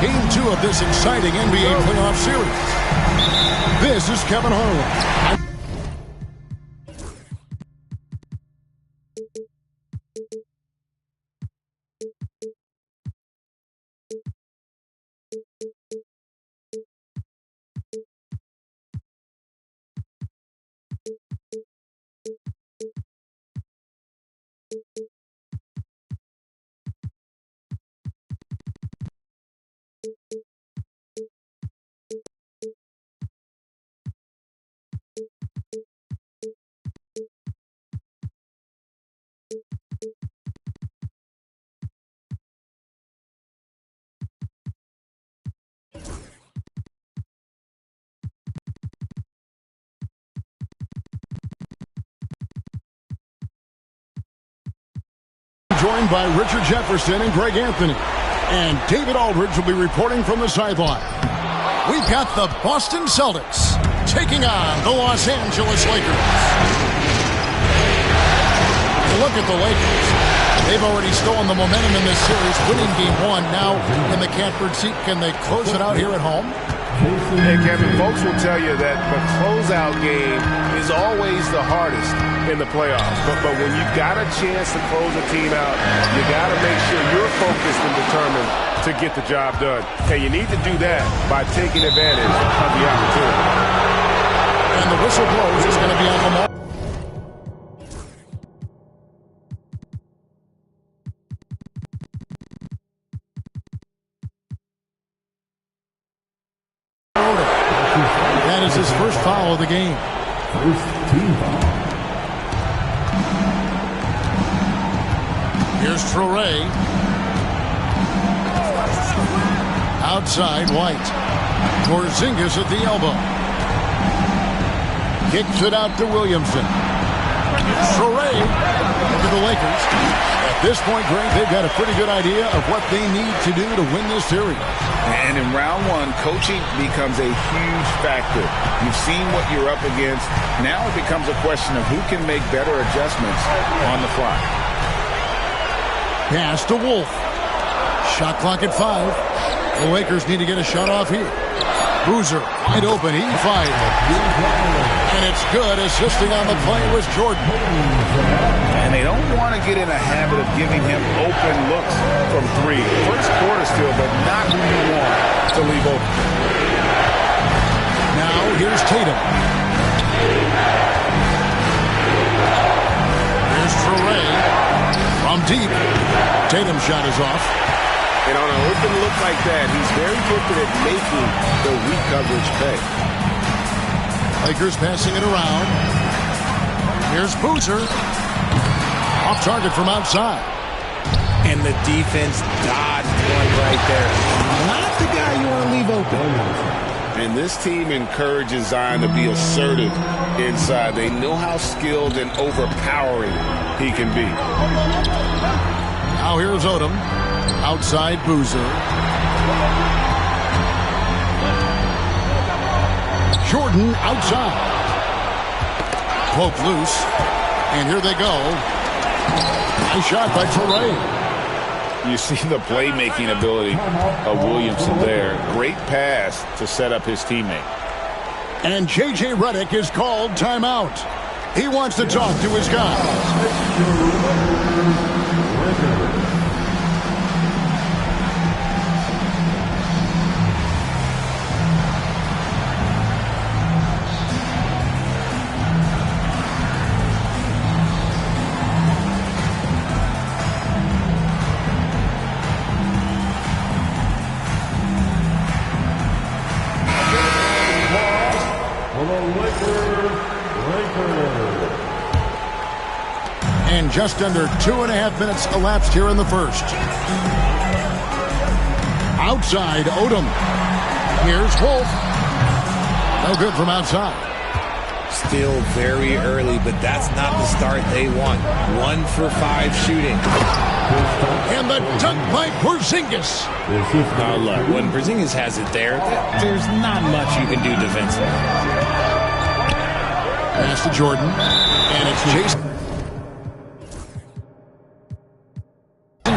Game 2 of this exciting NBA playoff series. This is Kevin Harlan. Joined by Richard Jefferson and Greg Anthony. And David Aldridge will be reporting from the sideline. We've got the Boston Celtics taking on the Los Angeles Lakers. Look at the Lakers. They've already stolen the momentum in this series, winning Game 1. Now in the catbird seat, can they close it out here at home? And Kevin, folks will tell you that the closeout game is always the hardest in the playoffs. But when you've got a chance to close a team out, you got to make sure you're focused and determined to get the job done. And you need to do that by taking advantage of the opportunity. And the whistle blows. It's going to be on Lamar. That is his first foul of the game. First team foul. Here's Traore. Outside, White. Porzingis at the elbow. Kicks it out to Williamson. Traore. Look at the Lakers. At this point, Greg, they've got a pretty good idea of what they need to do to win this series. And in round one, coaching becomes a huge factor. You've seen what you're up against. Now it becomes a question of who can make better adjustments on the fly. Pass to Wolf. Shot clock at 5. The Lakers need to get a shot off here. Boozer wide open. He fired. And it's good. Assisting on the play was Jordan. And they don't want to get in a habit of giving him open looks from 3. First quarter still, but not who you want to leave open. Now here's Tatum. Here's Traore. From deep. Tatum's shot is off. And on an open look like that, he's very gifted at making the weak coverage pay. Lakers passing it around. Here's Boozer. Off target from outside. And the defense dodged one right there. Not the guy you want to leave open. And this team encourages Zion to be assertive inside. They know how skilled and overpowering he can be. Now here's Odom. Outside Boozer. Jordan outside. Poke loose. And here they go. Nice shot by Traore. You see the playmaking ability of Williamson there. Great pass to set up his teammate. And J.J. Redick is called timeout. He wants to talk to his guys. And just under 2.5 minutes elapsed here in the first. Outside, Odom. Here's Wolf. No good from outside. Still very early, but that's not the start they want. 1 for 5 shooting. And the dunk by Porzingis. Now look, when Porzingis has it there, there's not much you can do defensively. Pass to Jordan. And it's Jason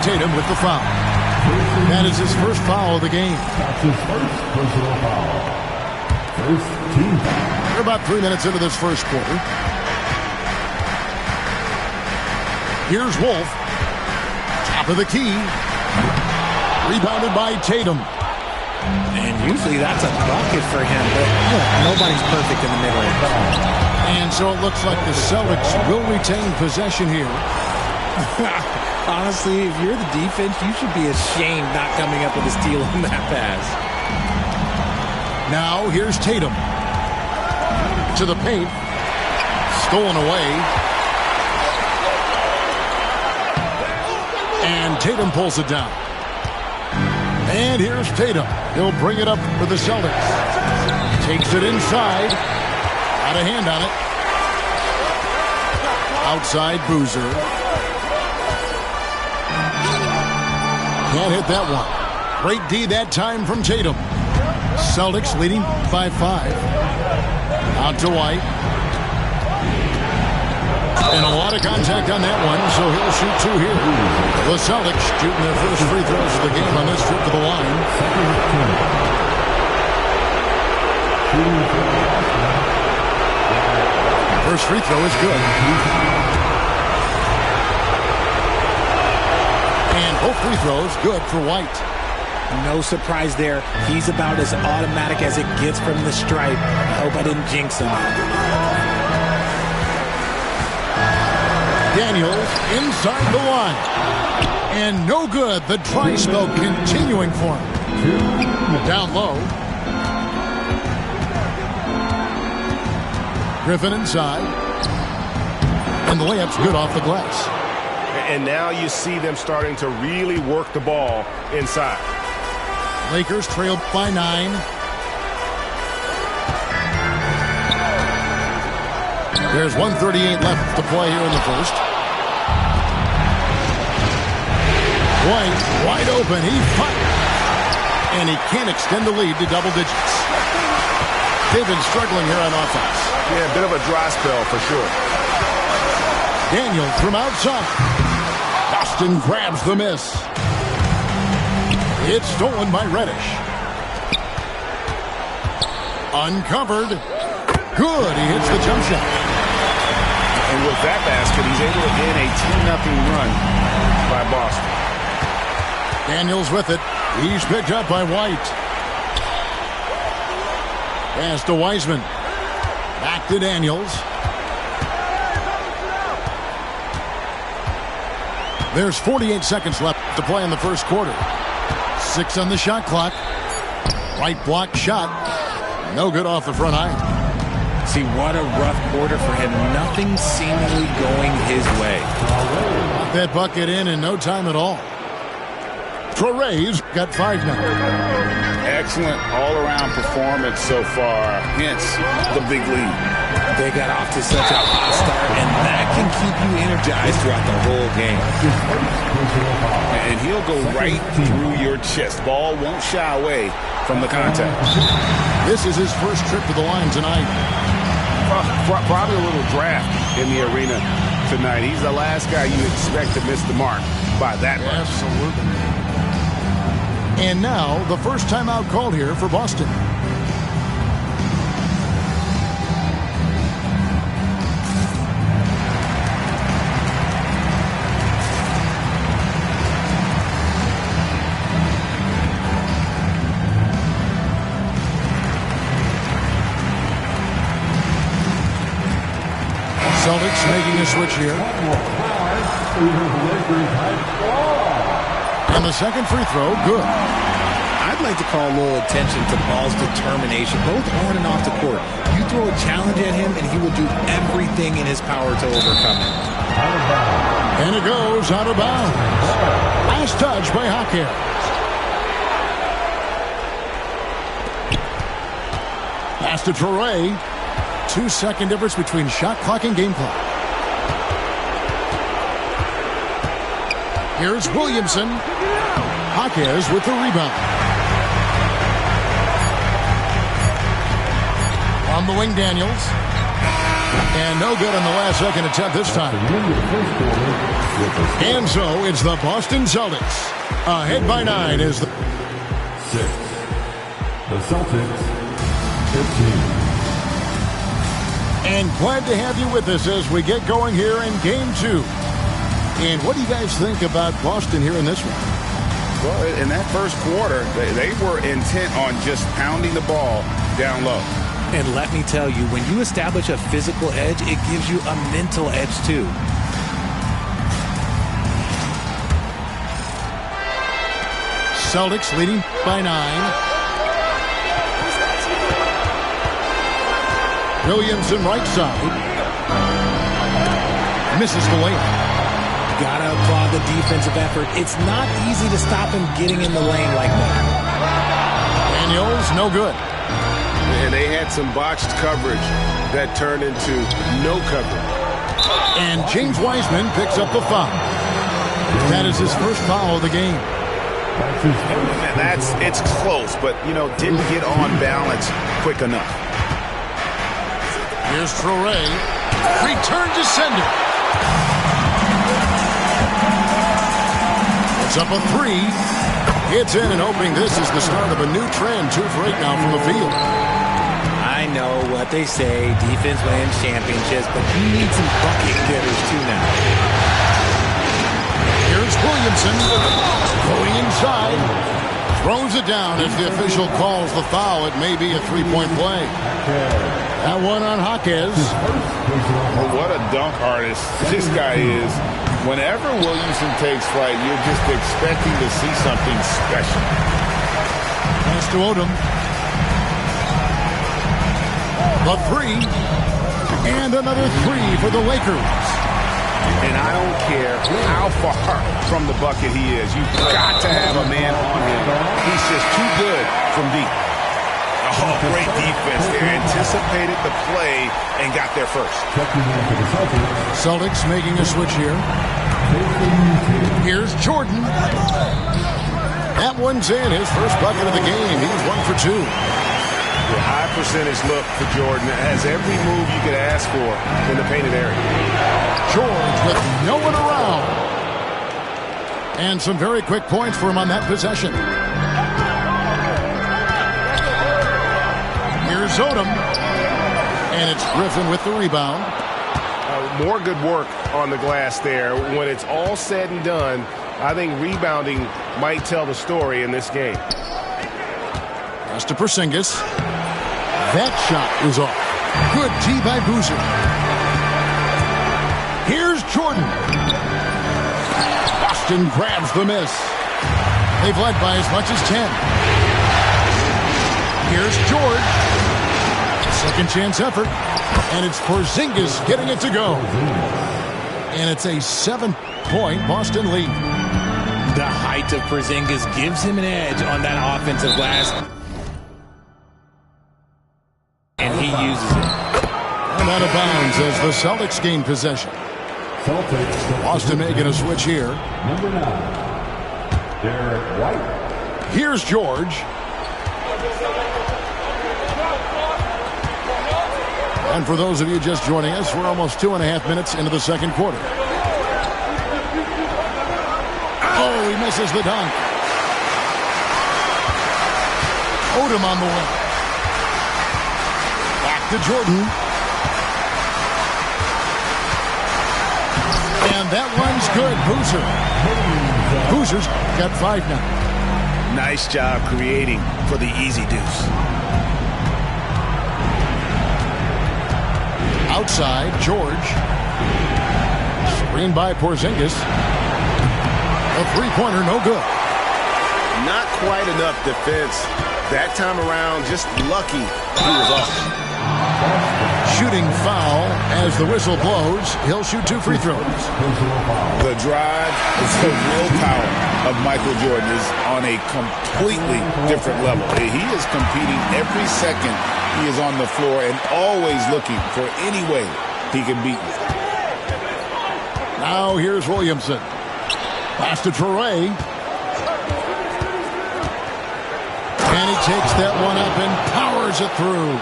Tatum with the foul. That is his first foul of the game. That's his first personal foul. First team foul. We're about 3 minutes into this first quarter. Here's Wolf. Top of the key. Rebounded by Tatum. And usually that's a bucket for him, but nobody's perfect in the mid-range. And so it looks like the Celtics will retain possession here. Honestly, if you're the defense, you should be ashamed not coming up with a steal on that pass. Now here's Tatum. To the paint. Stolen away. And Tatum pulls it down. And here's Tatum. He'll bring it up for the Celtics. Takes it inside. Got a hand on it. Outside Boozer. Can't hit that one. Great D that time from Tatum. Celtics leading by 5. Out to White. And a lot of contact on that one, so he'll shoot 2 here. The Celtics shooting their first free throws of the game on this trip to the line. First free throw is good. And both free throws good for White. No surprise there. He's about as automatic as it gets from the stripe. I hope I didn't jinx him. Daniels inside the line. And no good. The dry spell continuing for him. Down low. Griffin inside. And the layup's good off the glass. And now you see them starting to really work the ball inside. Lakers trailed by 9. There's 1:38 left to play here in the first. White, wide open. He fires. And he can't extend the lead to double digits. They've been struggling here on offense. Yeah, a bit of a dry spell for sure. Daniel from outside. Boston grabs the miss. It's stolen by Reddish. Uncovered. Good. He hits the jump shot. And with that basket, he's able to gain a 2-0 run by Boston. Daniels with it. He's picked up by White. Pass to Wiseman. Back to Daniels. There's 48 seconds left to play in the first quarter. 6 on the shot clock. Right block shot. No good off the front iron. See, what a rough quarter for him. Nothing seemingly going his way. Got that bucket in no time at all. Traore's got 5 now. Excellent all-around performance so far, hence the big lead. They got off to such a hot start, and that can keep you energized throughout the whole game. And he'll go right through your chest. Ball won't shy away from the contact. This is his first trip to the line tonight. Probably a little draft in the arena tonight. He's the last guy you expect to miss the mark by that much. Absolutely. And now, the first timeout called here for Boston. Celtics making a switch here. And the second free throw, good. I'd like to call a little attention to Ball's determination, both on and off the court. You throw a challenge at him, and he will do everything in his power to overcome it. And it goes out of bounds. Last touch by Hacker. Pass to Traore. 2-second difference between shot clock and game clock. Here's Williamson. Jaquez with the rebound. On the wing, Daniels. And no good on the last second attempt this time. And so it's the Boston Celtics Ahead by 9 is the 6. The Celtics 15. And glad to have you with us as we get going here in Game 2. And what do you guys think about Boston here in this one? Well, in that first quarter, they were intent on just pounding the ball down low. And let me tell you, when you establish a physical edge, it gives you a mental edge too. Celtics leading by 9. Williamson right side. Misses the layup. Gotta applaud the defensive effort. It's not easy to stop him getting in the lane like that. Daniels, no good. And they had some botched coverage that turned into no coverage. And James Wiseman picks up the foul. That is his first foul of the game. It's close, but, didn't get on balance quick enough. Here's Traoré. Return to sender. It's up a 3. It's in and opening. This is the start of a new trend. 2 for 8 now from the field. I know what they say. Defense wins championships, but you need some bucket getters too now. Here's Williamson going inside. Throws it down as the official calls the foul. It may be a 3-point play. That one on Jaquez. Well, what a dunk artist this guy is. Whenever Williamson takes flight, you're just expecting to see something special. Pass to Odom. The 3. And another 3 for the Lakers. And I don't care how far from the bucket he is. You've got to have a man on him. He's just too good from deep. Oh, great defense there. Anticipated the play and got there first. Celtics making a switch here. Here's Jordan. That one's in. His first bucket of the game. He's 1 for 2. A high percentage look for Jordan. Has every move you could ask for in the painted area. George with no one around. And some very quick points for him on that possession. Here's Odom. And it's Griffin with the rebound. More good work on the glass there. When it's all said and done, I think rebounding might tell the story in this game. Pass to Porzingis. That shot is off. Good tee by Boozer. Here's Jordan. Boston grabs the miss. They've led by as much as 10. Here's George. Second chance effort. And it's Porzingis getting it to go. And it's a 7-point Boston lead. The height of Porzingis gives him an edge on that offensive glass. And he uses it. And out of bounds as the Celtics gain possession. Boston making a switch here. Number 9, Derek White. Here's George. And for those of you just joining us, we're almost 2.5 minutes into the second quarter. Oh, he misses the dunk. Odom on the way. Back to Jordan. And that one's good. Boozer. Boozer's got 5 now. Nice job creating for the easy deuce. Outside, George. Screen by Porzingis. A 3-pointer, no good. Not quite enough defense. That time around, just lucky he was off. Shooting foul as the whistle blows. He'll shoot 2 free throws. The drive, the willpower of Michael Jordan is on a completely different level. He is competing every second he is on the floor and always looking for any way he can beat you. Now here's Williamson. Pass to Traoré. And he takes that one up and powers it through.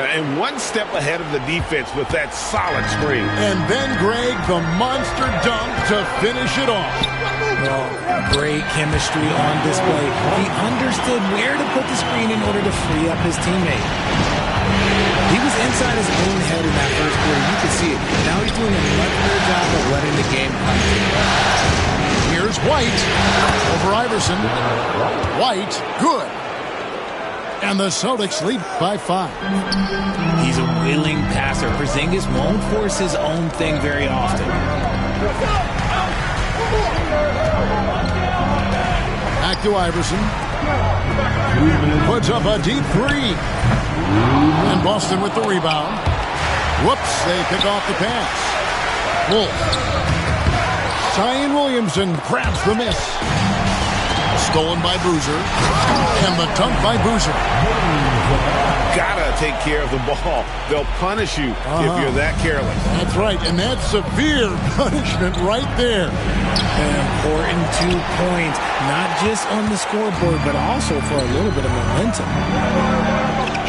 And one step ahead of the defense with that solid screen. And then, Greg, the monster dunk to finish it off. Well, great chemistry on display. He understood where to put the screen in order to free up his teammate. He was inside his own head in that first quarter. You could see it. Now he's doing a much better job of letting the game come to him. Here's White over Iverson. White, good. And the Celtics lead by 5. He's a willing passer. Porzingis won't force his own thing very often. Back to Iverson. Puts up a deep 3. And Boston with the rebound. Whoops, they pick off the pass. Wolf. Zion Williamson grabs the miss. Stolen by Boozer. And the dunk by Boozer. Gotta take care of the ball. They'll punish you if you're that careless. That's right, and that's severe punishment right there. An important 2 points, not just on the scoreboard, but also for a little bit of momentum.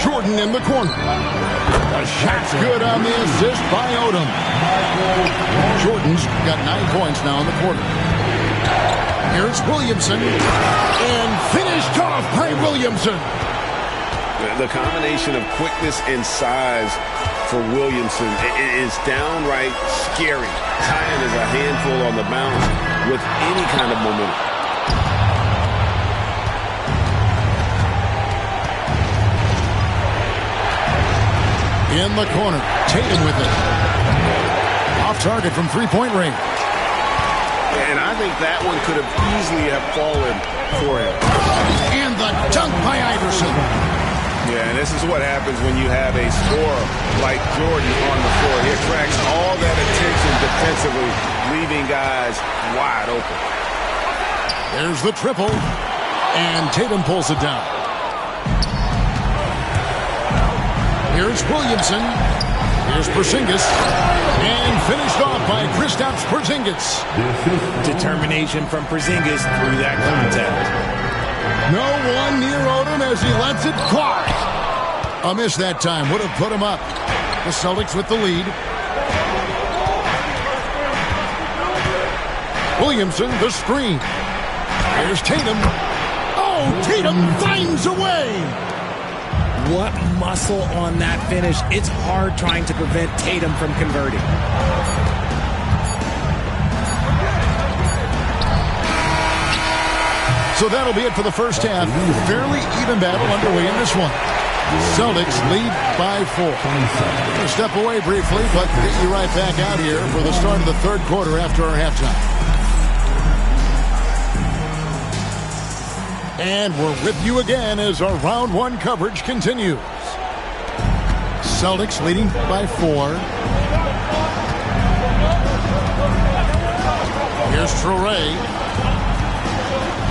Jordan in the corner. A shot's good on the assist by Odom. Jordan's got 9 points now in the quarter. Here's Williamson. And finished off by Williamson. The combination of quickness and size for Williamson is downright scary. Zion is a handful on the bounce with any kind of momentum. In the corner, Tatum with it. Off target from three-point range. And I think that one could have easily have fallen for him. And the dunk by Iverson. Yeah, and this is what happens when you have a scorer like Jordan on the floor. He attracts all that attention defensively, leaving guys wide open. There's the triple. And Tatum pulls it down. Here's Williamson. Here's Porzingis. And finished off by Kristaps Porzingis. Determination from Porzingis through that contact. No one near Odom as he lets it fly. A miss that time would have put him up. The Celtics with the lead. Williamson, the screen. Here's Tatum. Oh, Tatum finds a way. What muscle on that finish. It's hard trying to prevent Tatum from converting. So that'll be it for the first half. Fairly even battle underway in this one. Celtics lead by 4. We'll step away briefly, but get you right back out here for the start of the third quarter after our halftime. And we're with you again as our round 1 coverage continues. Celtics leading by 4. Here's Traore.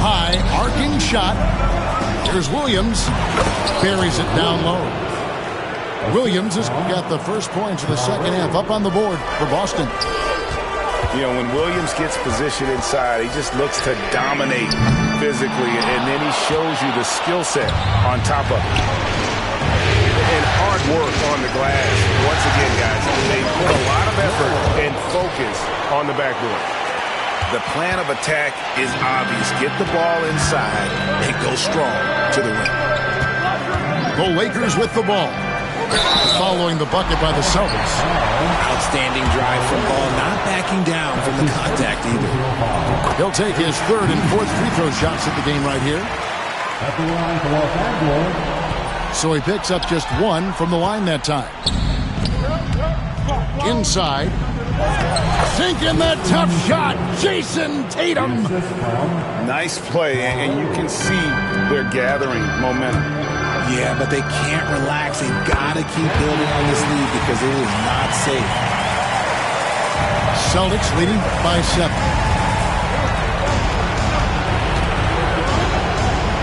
High, arcing shot. Here's Williams. Buries it down low. Williams has got the first points of the second half up on the board for Boston. You know, when Williams gets positioned inside, he just looks to dominate physically, and then he shows you the skill set on top of it. And hard work on the glass. Once again, guys, they put a lot of effort and focus on the backboard. The plan of attack is obvious. Get the ball inside and go strong to the rim. The Lakers with the ball. Following the bucket by the Celtics. Outstanding drive from Ball, not backing down from the contact either. He'll take his third and fourth free throw shots at the game right here. At the line for Los Angeles. So he picks up just 1 from the line that time. Inside. Sinking that tough shot, Jason Tatum. Nice play, and you can see they're gathering momentum. Yeah, but they can't relax. They've got to keep building on this lead because it is not safe. Celtics leading by 7.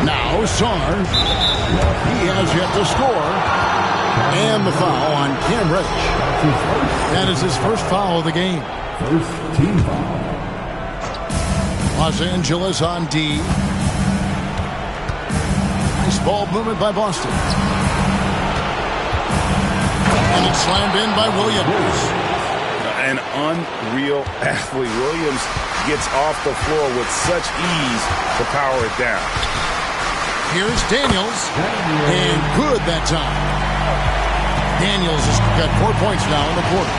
Now Sarr. He has yet to score. And the foul on Cam Reddish. That is his first foul of the game. First team foul. Los Angeles on D. Nice ball movement by Boston. And it's slammed in by Williams. An unreal athlete. Williams gets off the floor with such ease to power it down. Here's Daniels. And good that time. Daniels has got 4 points now in the quarter.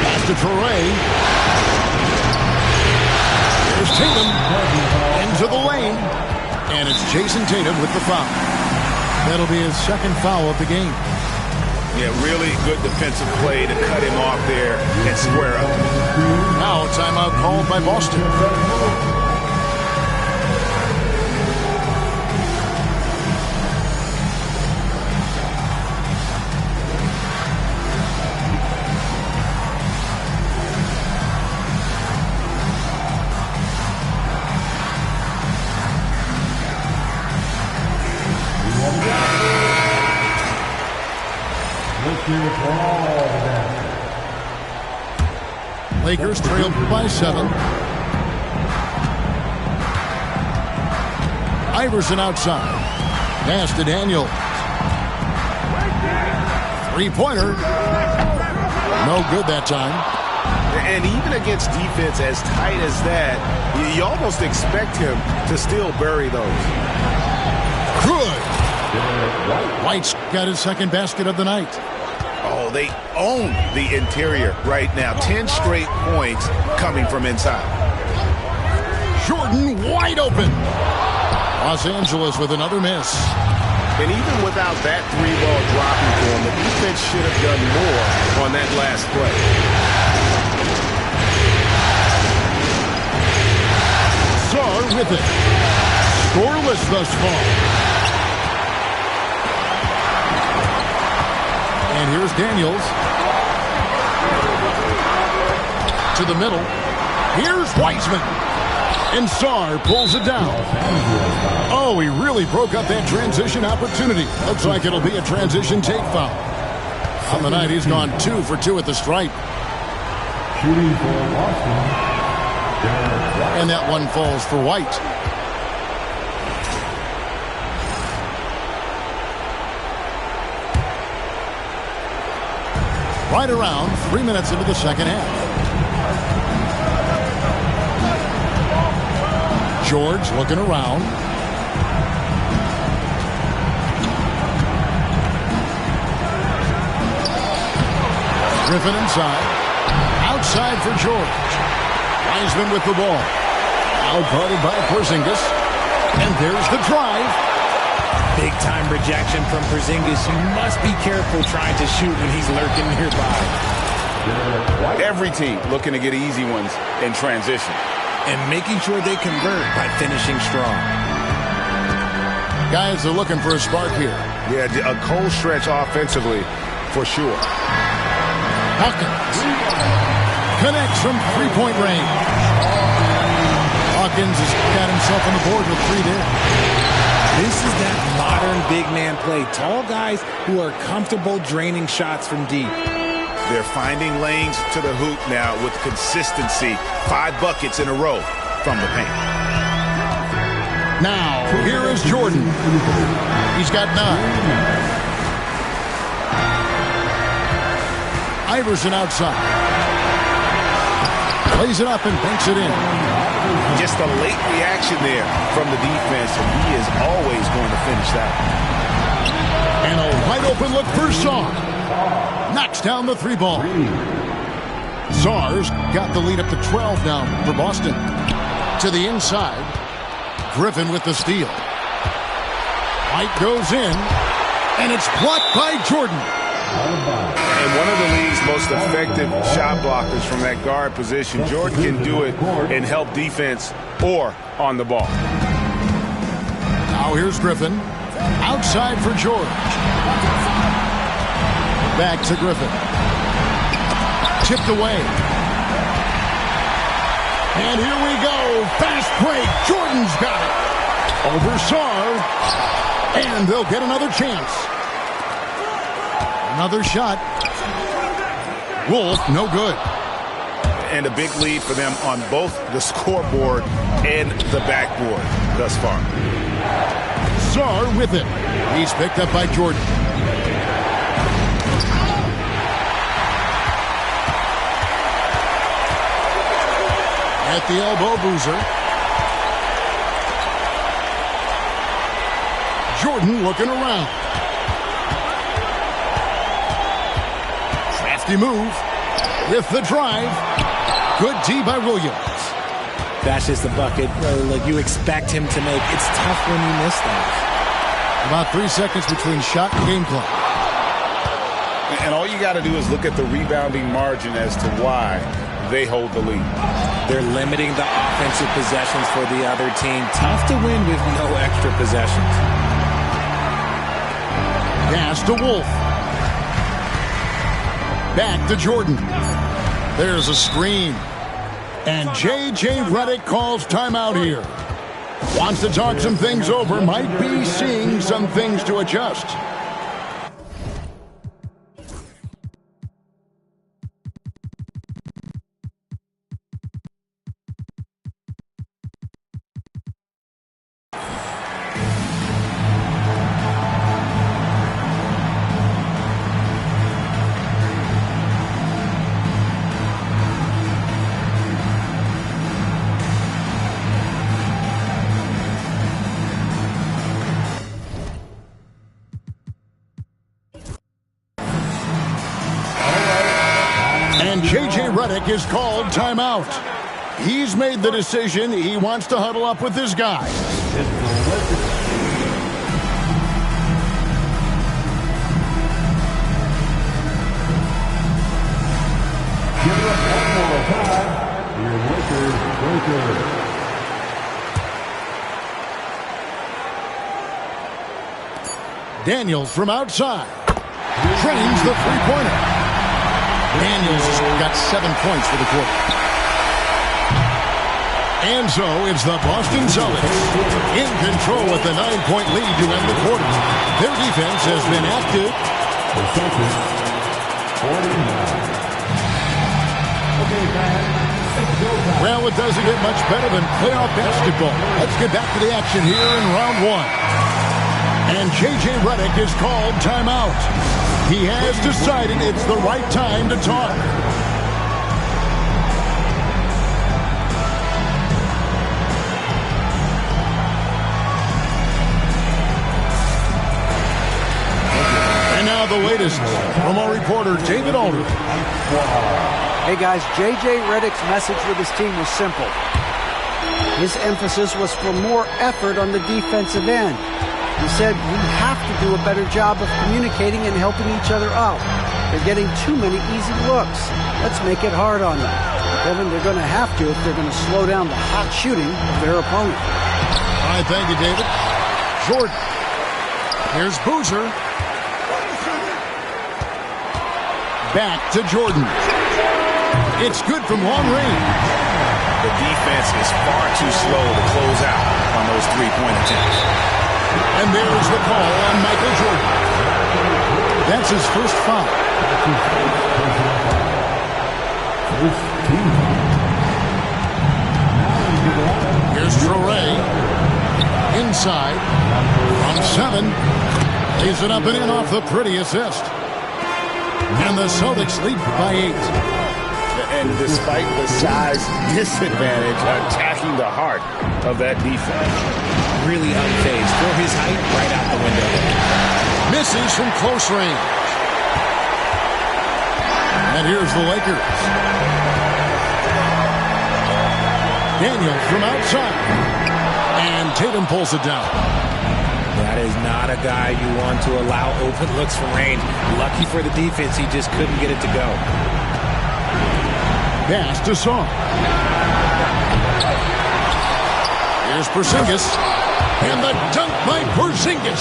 Pass to Toure. Here's Tatum. Into the lane. And it's Jason Tatum with the foul. That'll be his second foul of the game. Yeah, really good defensive play to cut him off there and square up. Now a timeout called by Boston. Lakers trail by 7. Iverson outside. Pass to Daniels. Three-pointer. No good that time. And even against defense as tight as that, you almost expect him to still bury those. Good. White's got his second basket of the night. Oh, they own the interior right now. 10 straight points coming from inside. Jordan wide open. Los Angeles with another miss. And even without that three-ball dropping for him, the defense should have done more on that last play. Sarr with it. Scoreless thus far. And here's Daniels. To the middle. Here's Wiseman. And Sarr pulls it down. Oh, he really broke up that transition opportunity. Looks like it'll be a transition take foul. On the night, he's gone 2 for 2 at the stripe. Shooting for Boston. And that one falls for White. Right around 3 minutes into the second half. George looking around. Griffin inside. Outside for George. Wiseman with the ball. Outguarded by Porzingis. And there's the drive. Big-time rejection from Porzingis. You must be careful trying to shoot when he's lurking nearby. Every team looking to get easy ones in transition. And making sure they convert by finishing strong. Guys are looking for a spark here. Yeah, a cold stretch offensively for sure. Hawkins connects from three-point range. Hawkins has got himself on the board with 3 there. This is that modern big man play. Tall guys who are comfortable draining shots from deep. They're finding lanes to the hoop now with consistency. 5 buckets in a row from the paint. Now, here is Jordan. He's got 9. Iverson outside. Plays it up and banks it in. Just a late reaction there from the defense, and he is always going to finish that. And a wide open look for Sarr. Knocks down the 3 ball. Sarr's got the lead up to 12 now for Boston. To the inside. Griffin with the steal. White goes in, and it's blocked by Jordan. And one of the league's most effective shot blockers from that guard position. Jordan can do it and help defense or on the ball. Now here's Griffin. Outside for George. Back to Griffin. Chipped away. And here we go. Fast break. Jordan's got it. Over Sarr. And they'll get another chance. Another shot. Wolf, no good. And a big lead for them on both the scoreboard and the backboard thus far. Lazar with it. He's picked up by Jordan. At the elbow, Boozer. Jordan looking around. Crafty move with the drive. Good D by Williams. That's just a bucket like you expect him to make. It's tough when you miss that. About 3 seconds between shot and game clock. And all you got to do is look at the rebounding margin as to why they hold the lead. They're limiting the offensive possessions for the other team. Tough to win with no extra possessions. Pass to Wolf. Back to Jordan. There's a screen. And J.J. Redick calls timeout here. Wants to talk some things over. Might be seeing some things to adjust. And J.J. Redick is called timeout. He's made the decision. He wants to huddle up with his guys. Give it up one more time. Your Lakers breaker. Daniels from outside. Trains the three-pointer. Daniels has got 7 points for the quarter. And so it's the Boston Celtics in control with the 9-point lead to end the quarter. Their defense has been active. The Celtics, 49. Okay, fans. Well, it doesn't get much better than playoff basketball. Let's get back to the action here in round one. And J.J. Redick is called timeout. He has decided it's the right time to talk. And now the latest from our reporter, David Aldridge. Hey guys, J.J. Redick's message with his team was simple. His emphasis was for more effort on the defensive end. He said we have to do a better job of communicating and helping each other out. They're getting too many easy looks. Let's make it hard on them. Kevin, they're going to have to if they're going to slow down the hot shooting of their opponent. All right, thank you, David. Jordan. Here's Boozer. Back to Jordan. It's good from long range. The defense is far too slow to close out on those three-point attempts. And there's the call on Michael Jordan. That's his first foul. Here's Traore. Inside. From 7. Lays it up and in off the pretty assist. And the Celtics lead by 8. And despite the size disadvantage, attacking the heart of that defense. Really unfazed. Throw his height right out the window. Misses from close range. And here's the Lakers. Daniels from outside. And Tatum pulls it down. That is not a guy you want to allow open looks from range. Lucky for the defense, he just couldn't get it to go. Pass to Song. Here's Porzingis. And the dunk by Porzingis.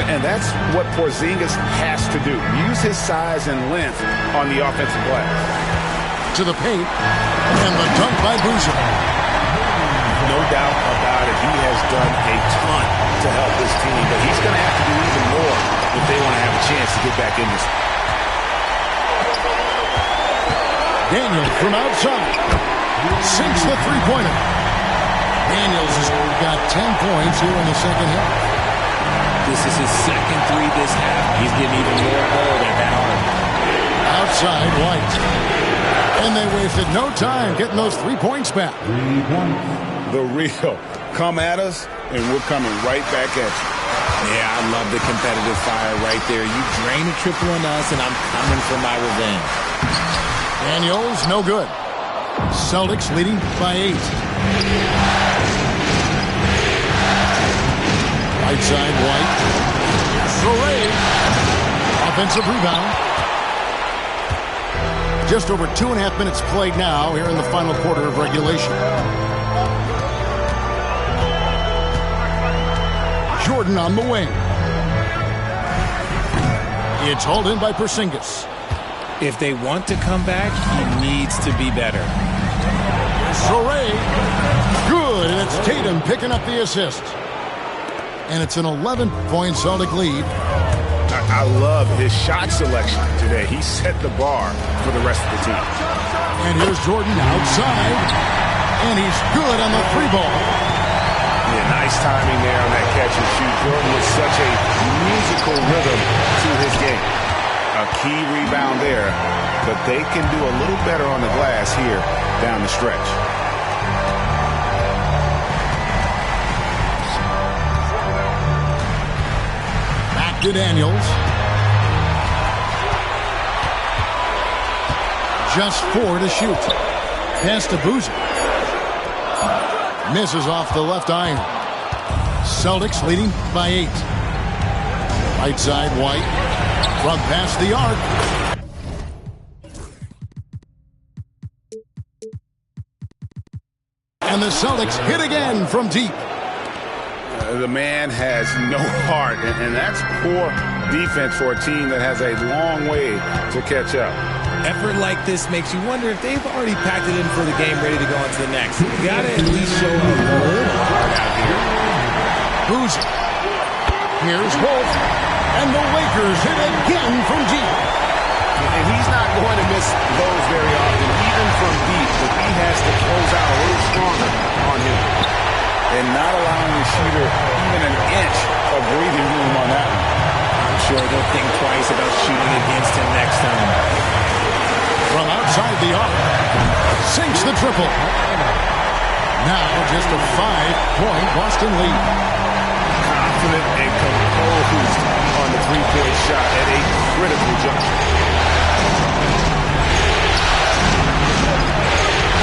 And that's what Porzingis has to do. Use his size and length on the offensive glass. To the paint. And the dunk by Boozer. No doubt about it. He has done a ton to help this team. But he's going to have to do even more if they want to have a chance to get back in this. Daniels from outside. Sinks the three-pointer. Daniels has got 10 points here in the second half. This is his second three this half. He's getting even more bold at that arc. Outside White. And they wasted no time getting those 3 points back. 3 points. The real. Come at us, and we're coming right back at you. Yeah, I love the competitive fire right there. You drain a triple on us, and I'm coming for my revenge. Daniels, no good. Celtics leading by 8. Right side, White. Sorey. Offensive rebound. Just over 2.5 minutes played now here in the final quarter of regulation. Jordan on the wing. It's hauled in by Porzingis. If they want to come back, he needs to be better. Sorey. Good, and it's Tatum picking up the assist. And it's an 11-point Celtic lead. I love his shot selection today. He set the bar for the rest of the team. And here's Jordan outside. And he's good on the 3-ball. Yeah, nice timing there on that catch and shoot. Jordan with such a musical rhythm to his game. A key rebound there, but they can do a little better on the glass here down the stretch. Back to Daniels. Just 4 to shoot. Pass to Boozer. Misses off the left iron. Celtics leading by 8. Right side, White. From past the arc. And the Celtics hit again from deep. The man has no heart, and that's poor defense for a team that has a long way to catch up. Effort like this makes you wonder if they've already packed it in for the game, ready to go on to the next. You got to at least show a little heart out here. Boozer. Here's Wolf. And the Lakers hit again from deep. And he's not going to miss those very often, even from deep, but he has to close out a little stronger on him. And not allowing the shooter even an inch of breathing room on that one. I'm sure they'll think twice about shooting against him next time. From outside the arc. Sinks the triple. Now just a 5-point Boston lead. Confident and composed on the three-point shot at a critical juncture.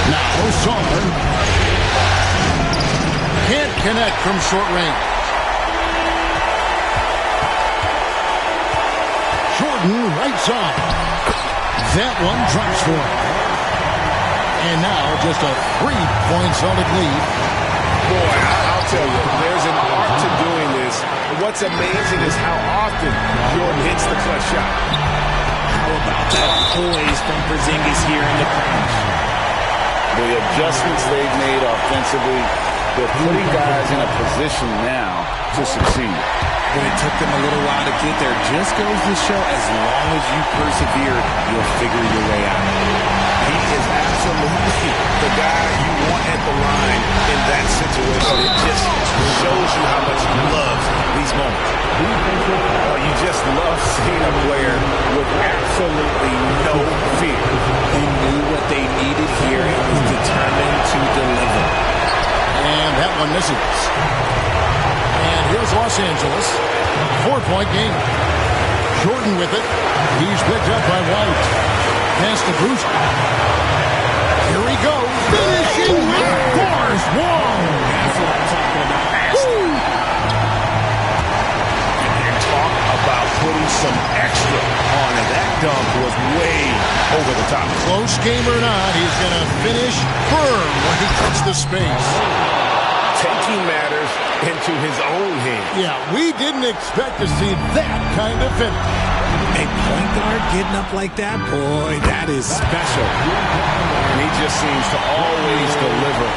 Now Sar. Can't connect from short range. Jordan right side. That one drops for him. And now just a 3-point Celtic lead. Boy, I'll tell you, there's an art to doing this. What's amazing is how often Jordan hits the clutch shot. How about that poise from Porzingis here in the crunch? The adjustments they've made offensively, they're putting guys in a position now to succeed. But it took them a little while to get there. Just goes to show, as long as you persevere, you'll figure your way out. He is absolutely the guy you want at the line in that situation. It just shows you how much he loves these moments. You just love seeing a player with absolutely no fear. He knew what they needed here and was determined to deliver. And that one misses. And here's Los Angeles. 4-point game. Jordan with it. He's picked up by White. Pass to Bruce. Here we go. Finishing with force. Whoa. That's what I'm talking about. And talk about putting some extra on it. That dunk was way over the top. Close game or not, he's going to finish firm when he cuts the space. Taking matters into his own hands. Yeah, we didn't expect to see that kind of finish. A point guard getting up like that, boy, that is special. And he just seems to always deliver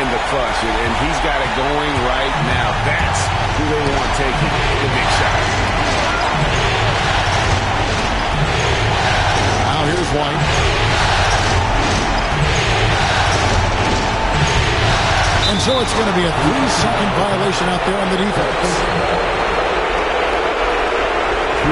in the clutch. And he's got it going right now. That's who they want taking the big shot. Now here's White. And so it's going to be a 3-second violation out there on the defense. And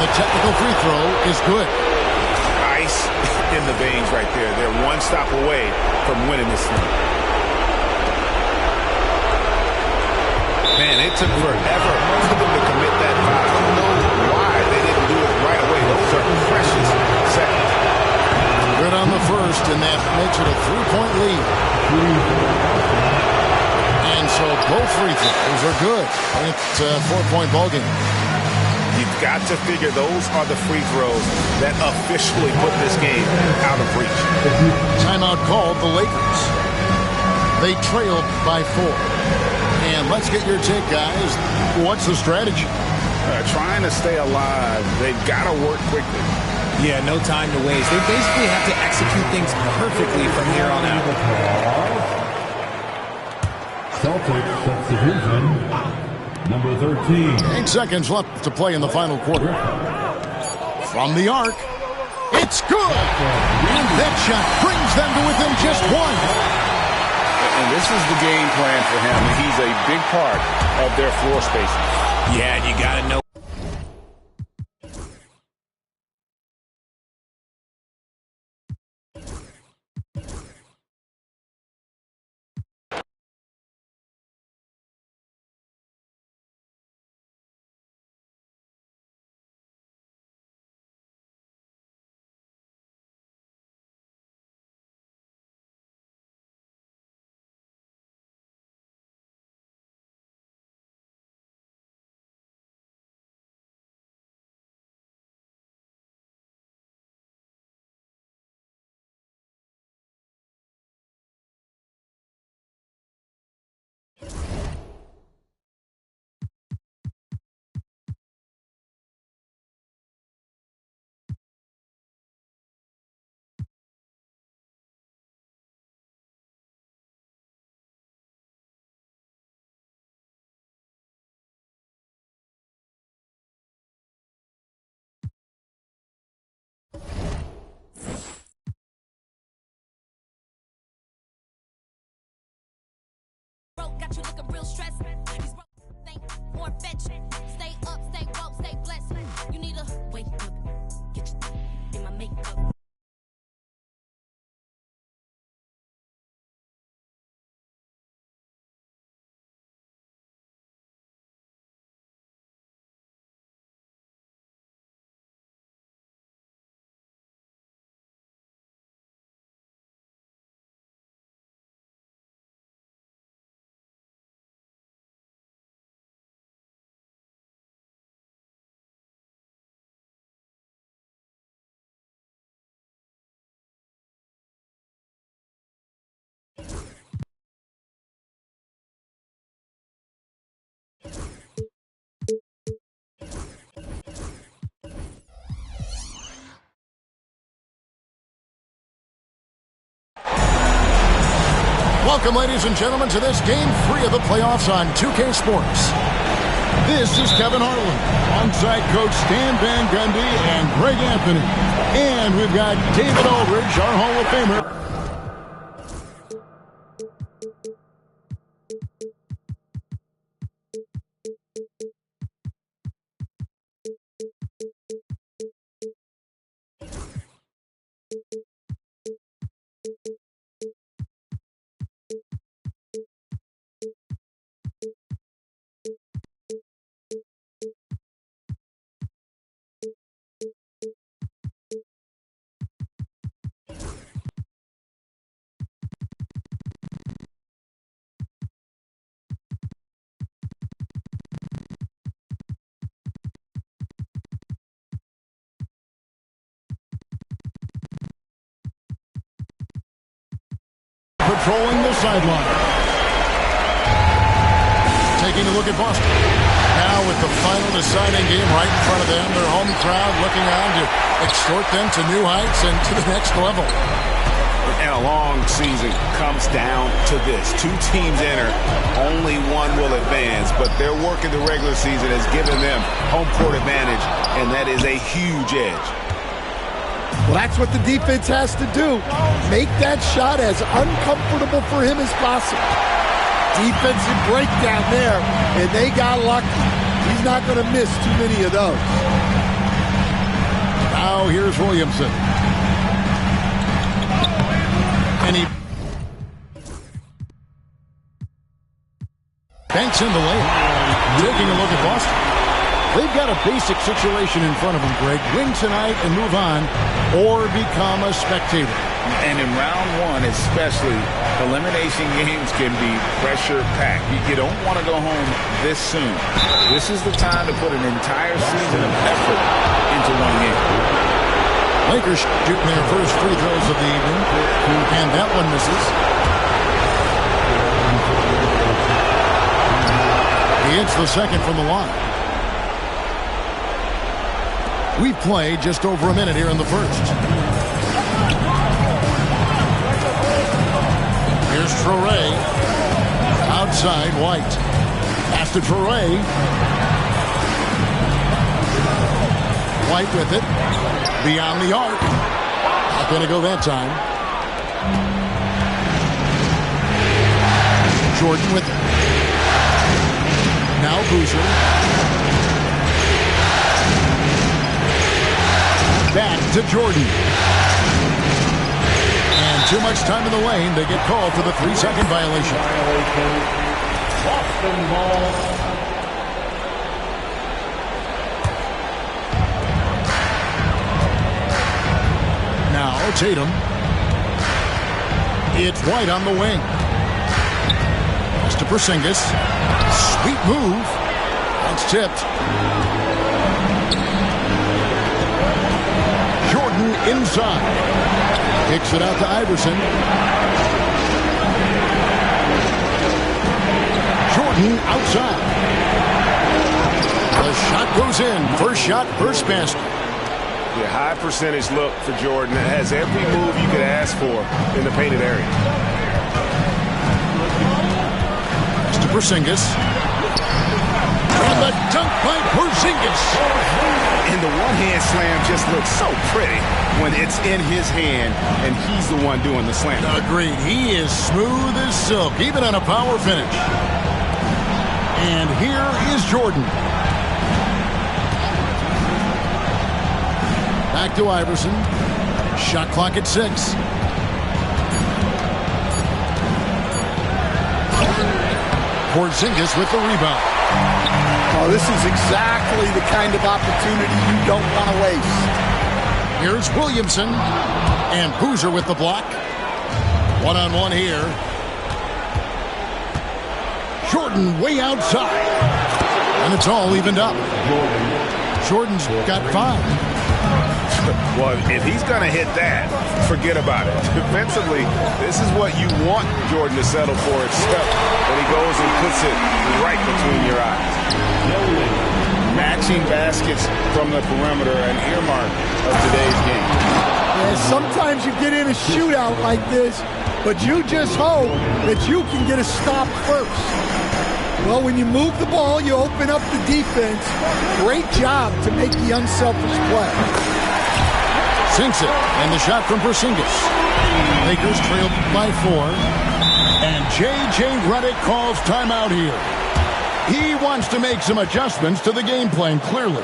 the technical free throw is good. Ice in the veins right there. They're one stop away from winning this thing. Man, it took forever for them to commit that foul. I don't know why they didn't do it right away. Those are precious seconds. Good on the first, and that makes it a 3-point lead. And so both free throws are good. It's a 4-point ballgame. You've got to figure those are the free throws that officially put this game out of reach. Timeout called the Lakers. They trailed by 4. And let's get your take, guys. What's the strategy? Trying to stay alive. They've got to work quickly. Yeah, no time to waste. They basically have to execute things perfectly from here on out. Celtics substitution, number 13. 8 seconds left to play in the final quarter. From the arc, it's good! And that shot brings them to within just 1. And this is the game plan for him. He's a big part of their floor spacing. Yeah, you got to know. Got you looking real stressed. These think more fetch. Stay up, stay woke, stay blessed. You need to wake up, get your in my makeup. Welcome, ladies and gentlemen, to this Game 3 of the playoffs on 2K Sports. This is Kevin Harlan, alongside Coach Stan Van Gundy and Greg Anthony. And we've got David Aldridge, our Hall of Famer. Patrolling the sideline. Taking a look at Boston. Now with the final deciding game right in front of them, their home crowd looking on to extort them to new heights and to the next level. And a long season comes down to this. Two teams enter, only one will advance, but their work in the regular season has given them home court advantage, and that is a huge edge. Well, that's what the defense has to do. Make that shot as uncomfortable for him as possible. Defensive breakdown there, and they got lucky. He's not going to miss too many of those. Now here's Williamson. And he banks in the lane. Taking a look at Boston. They've got a basic situation in front of them, Greg. Win tonight and move on, or become a spectator. And in round one especially, elimination games can be pressure-packed. You don't want to go home this soon. This is the time to put an entire season of effort into one game. Lakers shooting their first free throws of the evening, and that one misses. He hits the second from the line. We've played just over a minute here in the first. Here's Traore. Outside, White. Pass to Traore. White with it. Beyond the arc. Not going to go that time. Jordan with it. Now Boozer. Back to Jordan. And too much time in the lane. They get called for the 3-second violation. Boston ball. Now Tatum. It's White on the wing. Pass to Porzingis. Sweet move. That's tipped. Jordan inside. Kicks it out to Iverson. Jordan outside. The shot goes in. First shot, first basket. Yeah, high percentage look for Jordan. It has every move you could ask for in the painted area. To Porzingis. And the dunk by Porzingis. And the one-hand slam just looks so pretty when it's in his hand and he's the one doing the slam. Agreed. He is smooth as silk, even on a power finish. And here is Jordan. Back to Iverson. Shot clock at 6. Porzingis with the rebound. Oh, this is exactly the kind of opportunity you don't want to waste. Here's Williamson. And Boozer with the block. One-on-one here. Jordan way outside. And it's all evened up. Jordan's got 5. Well, if he's going to hit that, forget about it. Defensively, this is what you want Jordan to settle for, except when he goes and puts it right between your eyes. Matching baskets from the perimeter, an earmark of today's game. Yeah, sometimes you get in a shootout like this, but you just hope that you can get a stop first. Well, when you move the ball, you open up the defense. Great job to make the unselfish play. Sinks it, and the shot from Porzingis. Lakers trail by 4. And J.J. Redick calls timeout here. He wants to make some adjustments to the game plan, clearly.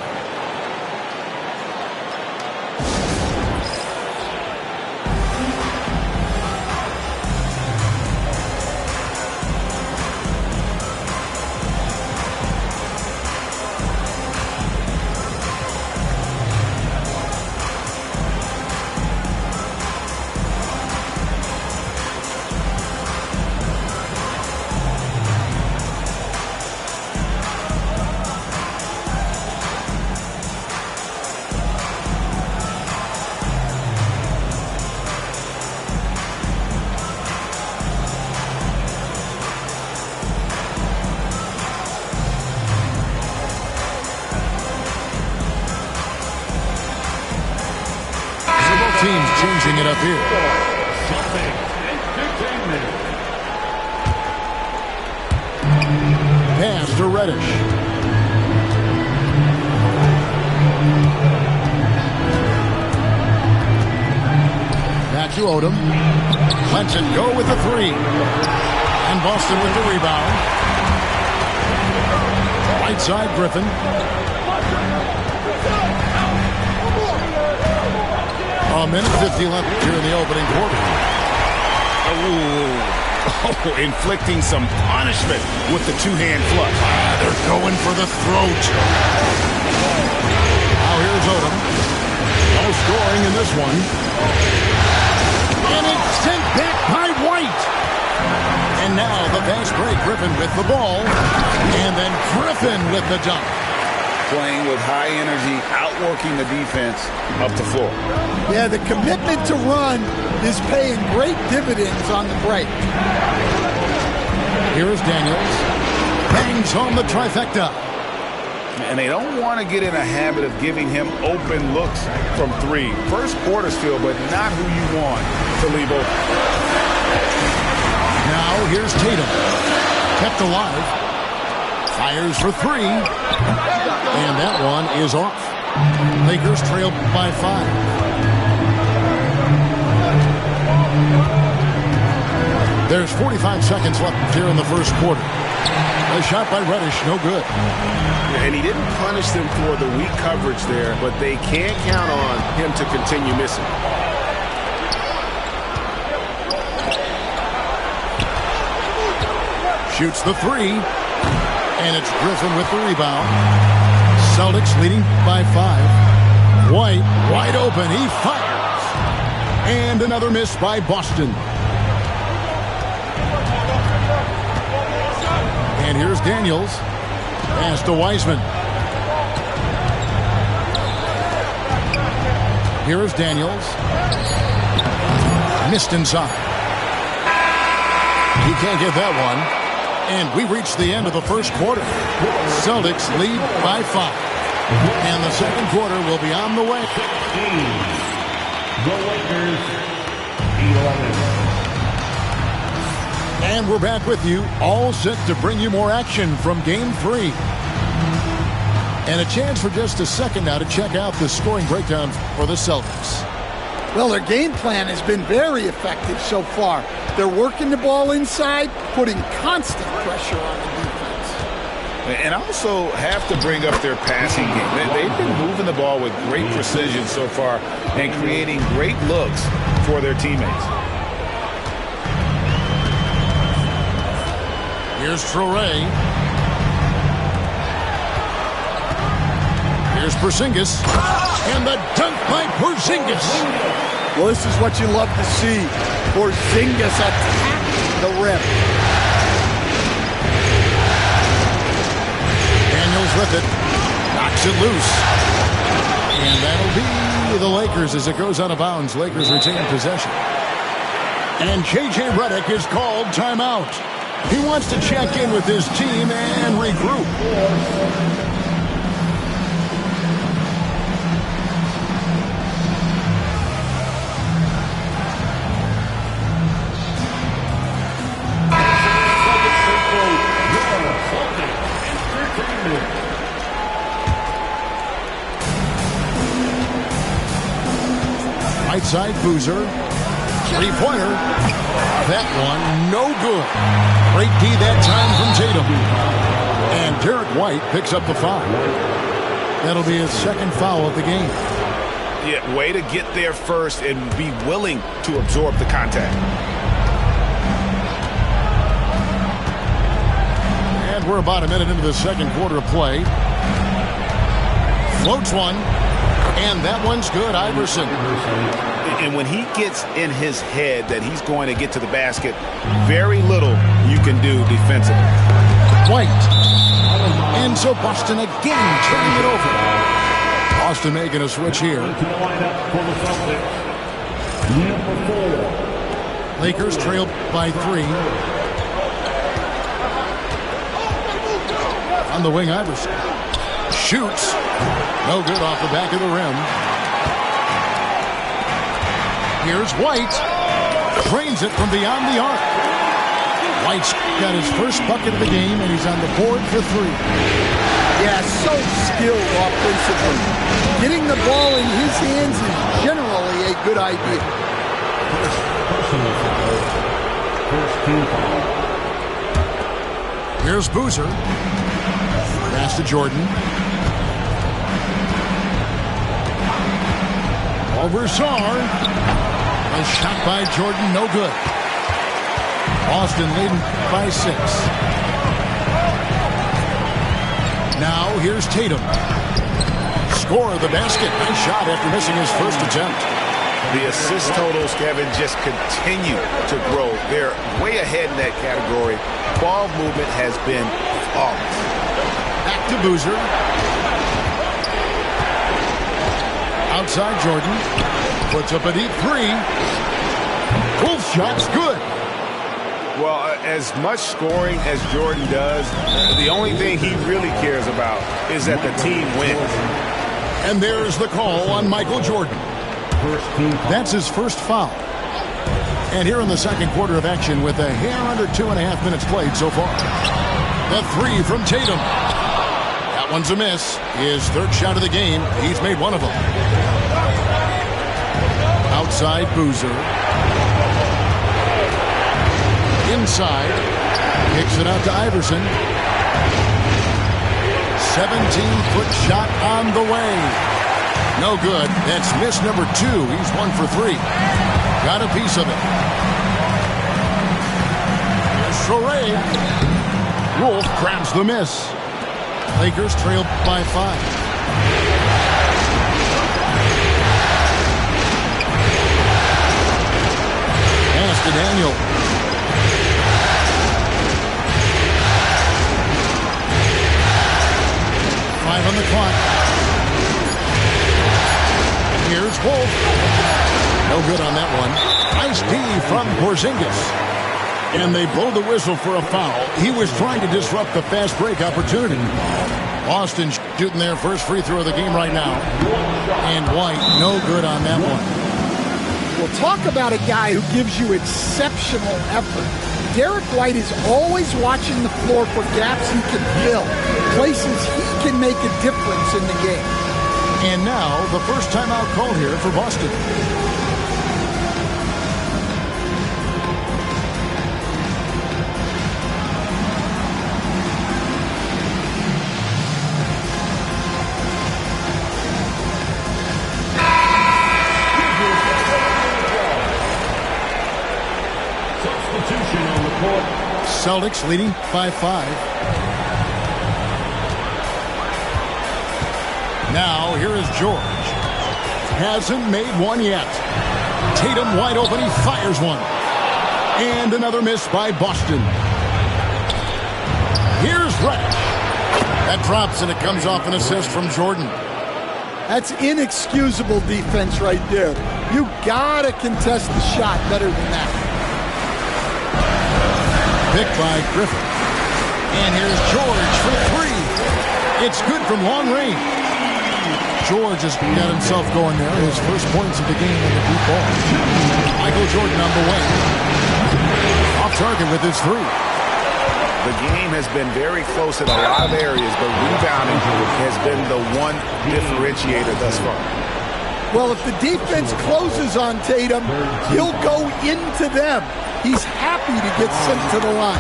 Teams changing it up here. Pass to Reddish. to Odom. Lets it go with the three. And Boston with the rebound. Right side, Griffin. A minute 50 left here in the opening quarter. Oh, inflicting some punishment with the two-hand flush. They're going for the throat. Now here's Odom. No scoring in this one. And it's sent back by White. And now the fast break. Griffin with the ball. And then Griffin with the dunk. Playing with high energy, outworking the defense up the floor. Yeah, the commitment to run is paying great dividends on the break. Here is Daniels. Bangs home the trifecta. And they don't want to get in a habit of giving him open looks from three. First quarter still, but not who you want to leave open. Now here's Tatum. Kept alive. Fires for three. And that one is off. Lakers trail by 5. There's 45 seconds left here in the first quarter. A shot by Reddish, no good. And he didn't punish them for the weak coverage there, but they can't count on him to continue missing. Shoots the three. And it's Griffin with the rebound. Celtics leading by 5. White, wide open. He fires. And another miss by Boston. And here's Daniels. Pass to Wiseman. Here is Daniels. Missed inside. He can't get that one. And we reach the end of the first quarter. Celtics lead by 5. And the second quarter will be on the way. The Lakers, 11. And we're back with you, all set to bring you more action from Game 3. And a chance for just a second now to check out the scoring breakdown for the Celtics. Well, their game plan has been very effective so far. They're working the ball inside, putting constant pressure on the defense. And also have to bring up their passing game. They've been moving the ball with great precision so far and creating great looks for their teammates. Here's Traoré. Here's Porzingis. And the dunk by Porzingis. Well, this is what you love to see. Porzingis attack the rim. Daniels with it. Knocks it loose. And that'll be the Lakers as it goes out of bounds. Lakers retain possession. And J.J. Redick is called timeout. He wants to check in with his team and regroup. Right side, Boozer. Three-pointer. That one, no good. Great D that time from Tatum. And Derek White picks up the foul. That'll be his second foul of the game. Yeah, way to get there first and be willing to absorb the contact. And we're about a minute into the second quarter of play. Floats one. And that one's good, Iverson. And when he gets in his head that he's going to get to the basket, very little you can do defensively. White. And so Boston again turning it over. Boston making a switch here. Lakers trail by 3. On the wing, Iverson. Shoots. No good off the back of the rim. Here's White. Drains it from beyond the arc. White's got his first bucket of the game, and he's on the board for 3. Yeah, so skilled offensively. Getting the ball in his hands is generally a good idea. Personal foul. First team foul. Here's Boozer. Pass to Jordan. Over Sarr. A shot by Jordan, no good. Boston leading by 6. Now here's Tatum. Score the basket. Nice shot after missing his first attempt. The assist totals, Kevin, just continue to grow. They're way ahead in that category. Ball movement has been flawless. Back to Boozer. Outside Jordan. Puts up a deep 3. Wolf shot's good. Well, as much scoring as Jordan does, the only thing he really cares about is that the team wins. And there's the call on Michael Jordan. That's his first foul. And here in the second quarter of action with a hair under 2.5 minutes played so far. The 3 from Tatum. That one's a miss. His third shot of the game. He's made one of them. Outside Boozer. Inside. Kicks it out to Iverson. 17-foot shot on the way. No good. That's miss number 2. He's 1 for 3. Got a piece of it. Here's Shoray. Wolf grabs the miss. Lakers trail by 5. Pass to Daniel. On the clock. Here's Wolf. No good on that one. Nice D from Porzingis. And they blow the whistle for a foul. He was trying to disrupt the fast break opportunity. Boston shooting their first free throw of the game right now. And White, no good on that one. Well, talk about a guy who gives you exceptional effort. Derek White is always watching the floor for gaps he can fill, places he can make a difference in the game. And now, the first timeout call here for Boston. Substitution on the court. Celtics leading by 5. Now, here is George. Hasn't made one yet. Tatum wide open. He fires one. And another miss by Boston. Here's Reddish. That drops, and it comes off an assist from Jordan. That's inexcusable defense right there. You gotta contest the shot better than that. Picked by Griffin. And here's George for 3. It's good from long range. George has got himself going there. His first points of the game in the deep ball. Michael Jordan on the way. Off target with his 3. The game has been very close in a lot of areas, but rebounding has been the one differentiator thus far. Well, if the defense closes on Tatum, he'll go into them. He's happy to get sent to the line.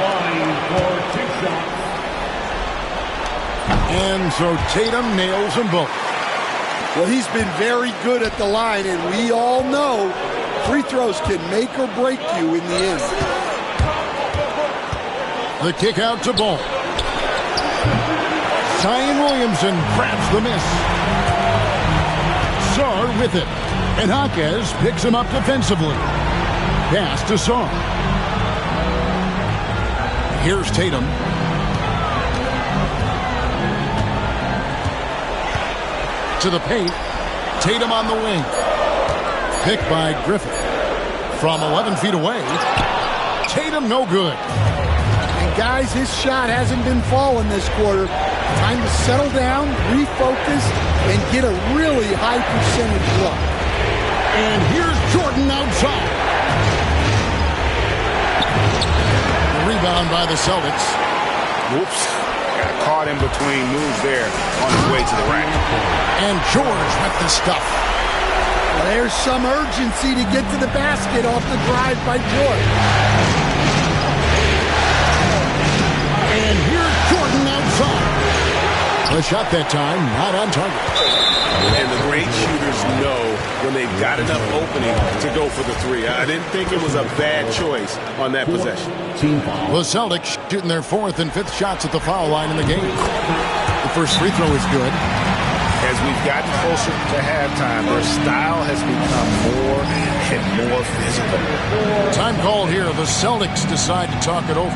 Line for 2 shots. And so Tatum nails them both. Well, he's been very good at the line, and we all know free throws can make or break you in the end. The kick out to Ball. Zion Williamson grabs the miss. Sarr with it. And Jaquez picks him up defensively. Pass to Sarr. Here's Tatum. To the paint. Tatum on the wing. Picked by Griffin. From 11 feet away. Tatum no good. And guys, his shot hasn't been falling this quarter. Time to settle down, refocus, and get a really high percentage look. And here's Jordan outside. The rebound by the Celtics. Whoops. Got caught in between moves there on his way to the rack. And George with the stuff. There's some urgency to get to the basket off the drive by George. And here's Jordan outside. The shot that time, not on target. And the great shooters know when they've got enough opening to go for the three. I didn't think it was a bad choice on that possession. The Celtics shooting their 4th and 5th shots at the foul line in the game. The first free throw is good. As we've gotten closer to halftime, their style has become more and more physical. Time called here. The Celtics decide to talk it over.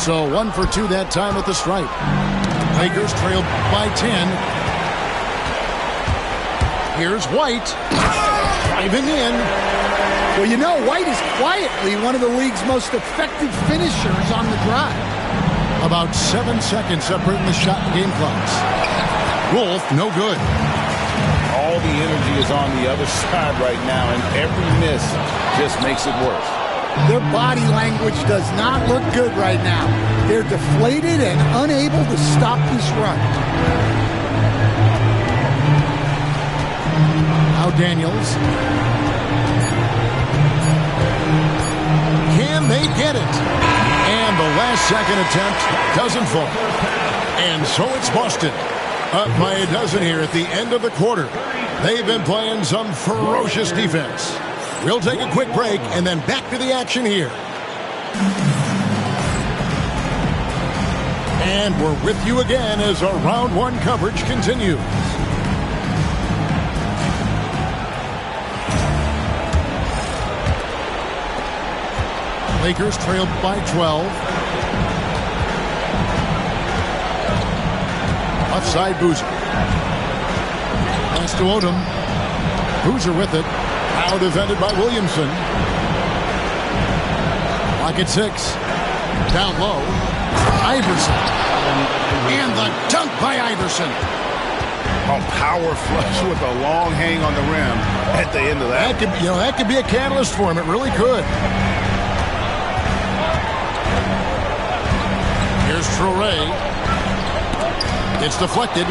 So 1 for 2 that time at the stripe. Lakers trailed by 10. Here's White. Driving in. Well, you know, White is quietly one of the league's most effective finishers on the drive. About 7 seconds separating the shot and game clocks. Wolf, no good. All the energy is on the other side right now, and every miss just makes it worse. Their body language does not look good right now. They're deflated and unable to stop this run. Now Daniels. Can they get it? And the last second attempt doesn't fall. And so it's Boston. Up by a dozen here at the end of the quarter. They've been playing some ferocious defense. We'll take a quick break and then back to the action here. And we're with you again as our round 1 coverage continues. Lakers trailed by 12. Offside Boozer. Pass to Odom. Boozer with it. Now defended by Williamson. Lock at 6. Down low. Iverson. And the dunk by Iverson. A power flush with a long hang on the rim at the end of that. That could be a catalyst for him. It really could. Here's Traoré. It's deflected.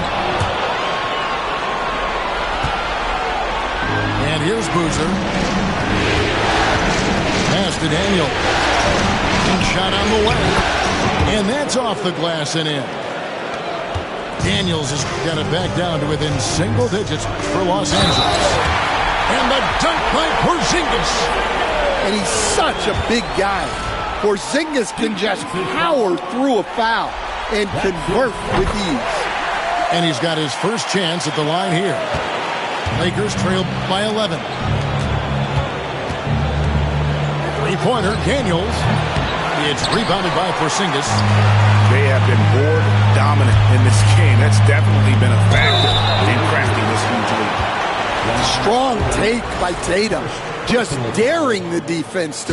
And here's Boozer. Pass to Daniel. Shot on the way. And that's off the glass and in. Daniels has got it back down to within single digits for Los Angeles. And the dunk by Porzingis. And he's such a big guy. Porzingis can just power through a foul and convert with ease. And he's got his first chance at the line here. Lakers trail by 11. Three-pointer, Daniels. It's rebounded by Porzingis. They have been board dominant in this game. That's definitely been a factor in crafting this huge lead. Strong take by Tatum, just daring the defense to